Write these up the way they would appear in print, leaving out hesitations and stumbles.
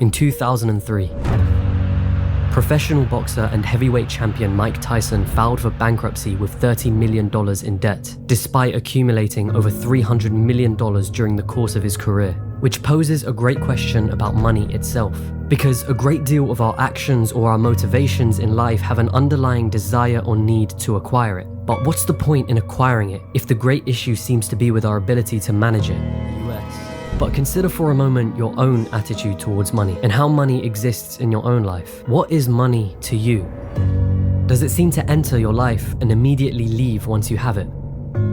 In 2003, professional boxer and heavyweight champion Mike Tyson filed for bankruptcy with $30 million in debt, despite accumulating over $300 million during the course of his career, which poses a great question about money itself. Because a great deal of our actions or our motivations in life have an underlying desire or need to acquire it. But what's the point in acquiring it if the great issue seems to be with our ability to manage it? But consider for a moment your own attitude towards money and how money exists in your own life. What is money to you? Does it seem to enter your life and immediately leave once you have it?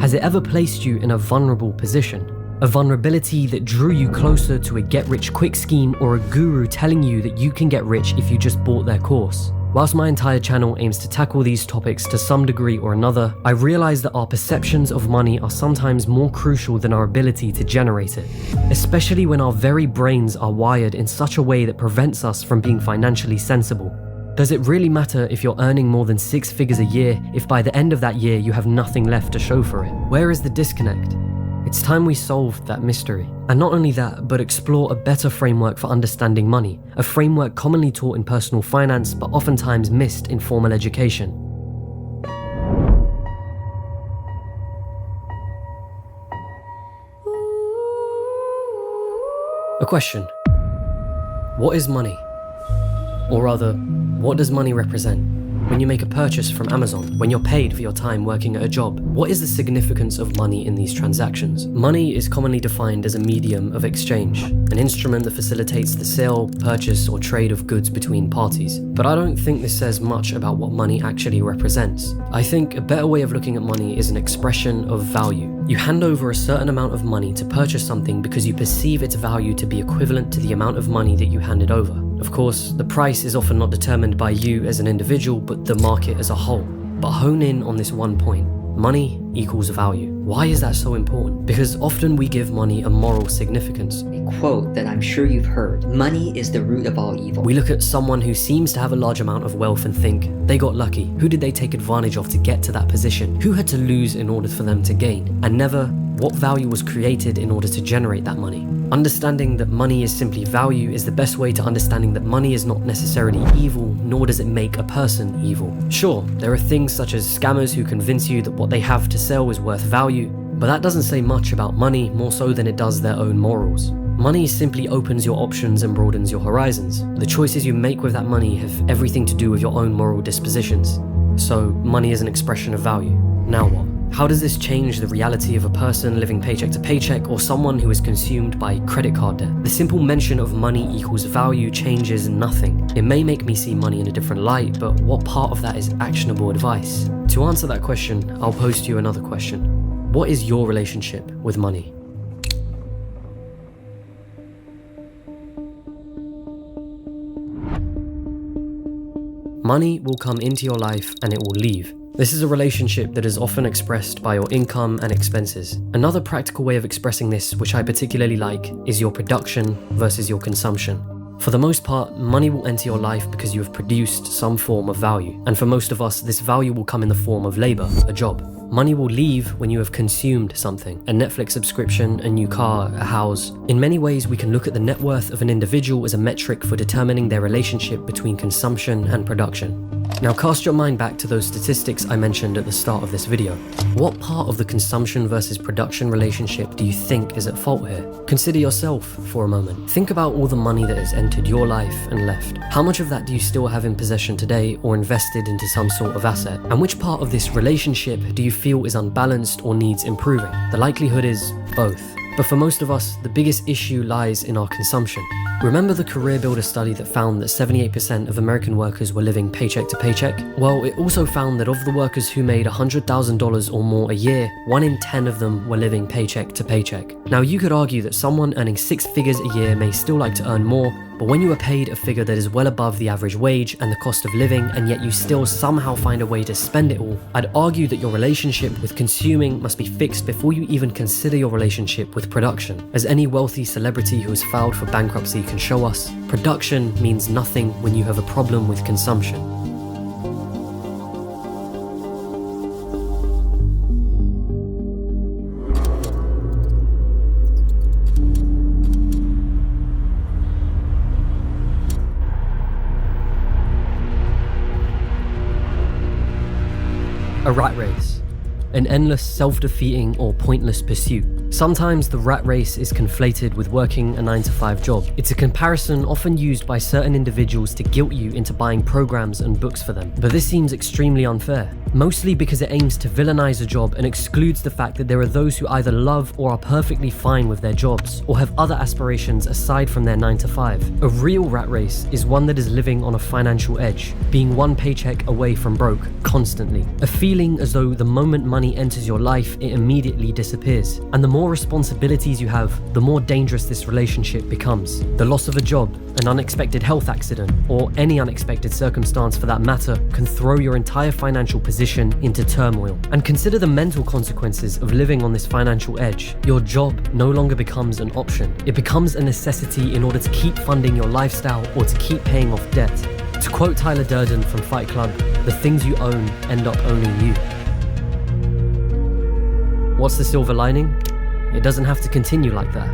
Has it ever placed you in a vulnerable position? A vulnerability that drew you closer to a get-rich-quick scheme or a guru telling you that you can get rich if you just bought their course? Whilst my entire channel aims to tackle these topics to some degree or another, I realize that our perceptions of money are sometimes more crucial than our ability to generate it, especially when our very brains are wired in such a way that prevents us from being financially sensible. Does it really matter if you're earning more than 6 figures a year if by the end of that year you have nothing left to show for it? Where is the disconnect? It's time we solved that mystery. And not only that, but explore a better framework for understanding money, a framework commonly taught in personal finance but oftentimes missed in formal education. A question. What is money? Or rather, what does money represent? When you make a purchase from Amazon, when you're paid for your time working at a job, what is the significance of money in these transactions? Money is commonly defined as a medium of exchange, an instrument that facilitates the sale, purchase, or trade of goods between parties. But I don't think this says much about what money actually represents. I think a better way of looking at money is an expression of value. You hand over a certain amount of money to purchase something because you perceive its value to be equivalent to the amount of money that you handed over. Of course, the price is often not determined by you as an individual, but the market as a whole. But hone in on this one point. Money equals value. Why is that so important? Because often we give money a moral significance. A quote that I'm sure you've heard: money is the root of all evil. We look at someone who seems to have a large amount of wealth and think, they got lucky. Who did they take advantage of to get to that position? Who had to lose in order for them to gain? And never, what value was created in order to generate that money? Understanding that money is simply value is the best way to understanding that money is not necessarily evil, nor does it make a person evil. Sure, there are things such as scammers who convince you that what they have to sell is worth value, but that doesn't say much about money more so than it does their own morals. Money simply opens your options and broadens your horizons. The choices you make with that money have everything to do with your own moral dispositions. So money is an expression of value. Now what? How does this change the reality of a person living paycheck to paycheck or someone who is consumed by credit card debt? The simple mention of money equals value changes nothing. It may make me see money in a different light, but what part of that is actionable advice? To answer that question, I'll pose to you another question. What is your relationship with money? Money will come into your life and it will leave. This is a relationship that is often expressed by your income and expenses. Another practical way of expressing this, which I particularly like, is your production versus your consumption. For the most part, money will enter your life because you have produced some form of value. And for most of us, this value will come in the form of labor, a job. Money will leave when you have consumed something, a Netflix subscription, a new car, a house. In many ways, we can look at the net worth of an individual as a metric for determining their relationship between consumption and production. Now cast your mind back to those statistics I mentioned at the start of this video. What part of the consumption versus production relationship do you think is at fault here? Consider yourself for a moment. Think about all the money that has entered your life and left. How much of that do you still have in possession today or invested into some sort of asset? And which part of this relationship do you feel is unbalanced or needs improving? The likelihood is both. But for most of us, the biggest issue lies in our consumption. Remember the Career Builder study that found that 78% of American workers were living paycheck to paycheck? Well, it also found that of the workers who made $100,000 or more a year, 1 in 10 of them were living paycheck to paycheck. Now you could argue that someone earning 6 figures a year may still like to earn more, but when you are paid a figure that is well above the average wage and the cost of living, and yet you still somehow find a way to spend it all, I'd argue that your relationship with consuming must be fixed before you even consider your relationship with production. As any wealthy celebrity who has filed for bankruptcy can show us, production means nothing when you have a problem with consumption. A rat race. An endless, self-defeating or pointless pursuit. Sometimes the rat race is conflated with working a 9-to-5 job. It's a comparison often used by certain individuals to guilt you into buying programs and books for them. But this seems extremely unfair, mostly because it aims to villainize a job and excludes the fact that there are those who either love or are perfectly fine with their jobs, or have other aspirations aside from their 9-to-5. A real rat race is one that is living on a financial edge, being one paycheck away from broke, constantly. A feeling as though the moment money enters your life, it immediately disappears. And the more responsibilities you have, the more dangerous this relationship becomes. The loss of a job, an unexpected health accident, or any unexpected circumstance for that matter can throw your entire financial position into turmoil. And consider the mental consequences of living on this financial edge. Your job no longer becomes an option. It becomes a necessity in order to keep funding your lifestyle or to keep paying off debt. To quote Tyler Durden from Fight Club, "The things you own end up owning you." What's the silver lining? It doesn't have to continue like that.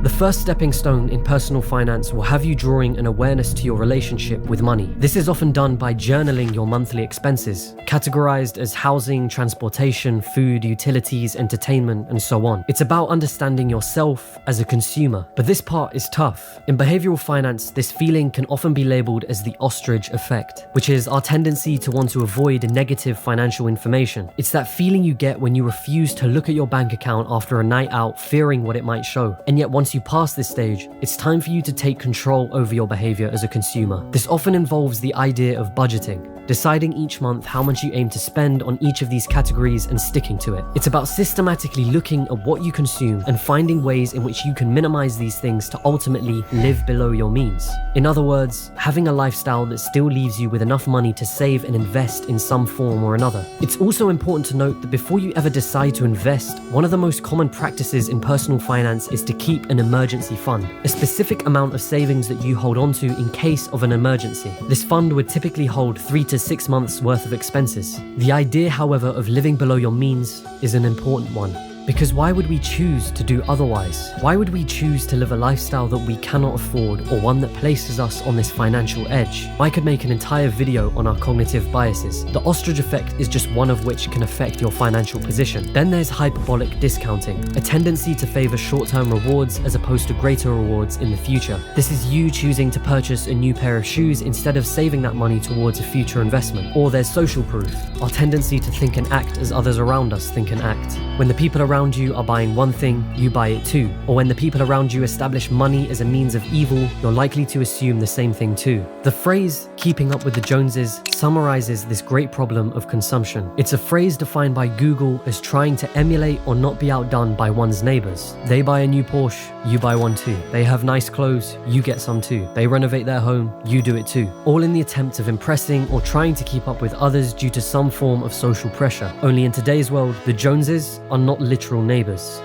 The first stepping stone in personal finance will have you drawing an awareness to your relationship with money. This is often done by journaling your monthly expenses, categorized as housing, transportation, food, utilities, entertainment, and so on. It's about understanding yourself as a consumer, but this part is tough. In behavioral finance, this feeling can often be labeled as the ostrich effect, which is our tendency to want to avoid negative financial information. It's that feeling you get when you refuse to look at your bank account after a night out, fearing what it might show. And yet once you pass this stage, it's time for you to take control over your behavior as a consumer. This often involves the idea of budgeting, deciding each month how much you aim to spend on each of these categories and sticking to it. It's about systematically looking at what you consume and finding ways in which you can minimize these things to ultimately live below your means. In other words, having a lifestyle that still leaves you with enough money to save and invest in some form or another. It's also important to note that before you ever decide to invest, one of the most common practices in personal finance is to keep an emergency fund, a specific amount of savings that you hold on to in case of an emergency. This fund would typically hold 3 to 6 months worth of expenses. The idea, however, of living below your means is an important one. Because why would we choose to do otherwise? Why would we choose to live a lifestyle that we cannot afford, or one that places us on this financial edge? I could make an entire video on our cognitive biases. The ostrich effect is just one of which can affect your financial position. Then there's hyperbolic discounting, a tendency to favor short-term rewards as opposed to greater rewards in the future. This is you choosing to purchase a new pair of shoes instead of saving that money towards a future investment. Or there's social proof, our tendency to think and act as others around us think and act. When the people around you are buying one thing, you buy it too. Or when the people around you establish money as a means of evil, you're likely to assume the same thing too. The phrase, keeping up with the Joneses, summarizes this great problem of consumption. It's a phrase defined by Google as trying to emulate or not be outdone by one's neighbors. They buy a new Porsche, you buy one too. They have nice clothes, you get some too. They renovate their home, you do it too. All in the attempt of impressing or trying to keep up with others due to some form of social pressure. Only in today's world, the Joneses are not literal neighbors.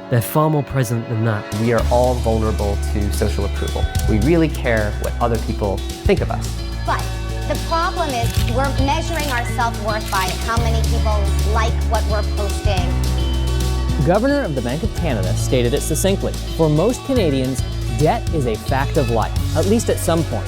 They're far more present than that. We are all vulnerable to social approval. We really care what other people think of us. But the problem is we're measuring our self-worth by how many people like what we're posting. Governor of the Bank of Canada stated it succinctly. For most Canadians, debt is a fact of life, at least at some point.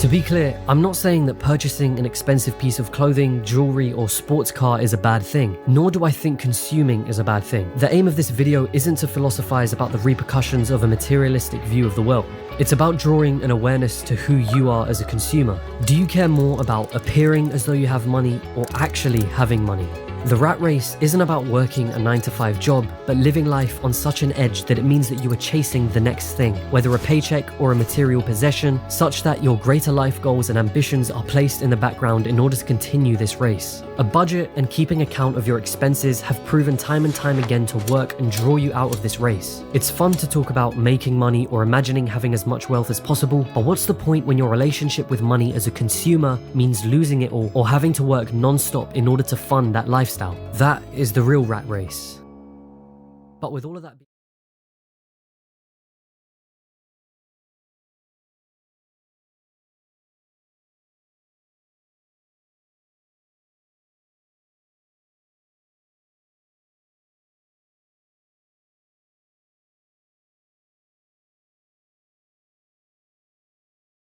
To be clear, I'm not saying that purchasing an expensive piece of clothing, jewelry, or sports car is a bad thing, nor do I think consuming is a bad thing. The aim of this video isn't to philosophize about the repercussions of a materialistic view of the world. It's about drawing an awareness to who you are as a consumer. Do you care more about appearing as though you have money or actually having money? The rat race isn't about working a 9-to-5 job, but living life on such an edge that it means that you are chasing the next thing, whether a paycheck or a material possession, such that your greater life goals and ambitions are placed in the background in order to continue this race. A budget and keeping account of your expenses have proven time and time again to work and draw you out of this race. It's fun to talk about making money or imagining having as much wealth as possible, but what's the point when your relationship with money as a consumer means losing it all or having to work non-stop in order to fund that lifestyle? That is the real rat race. But with all of that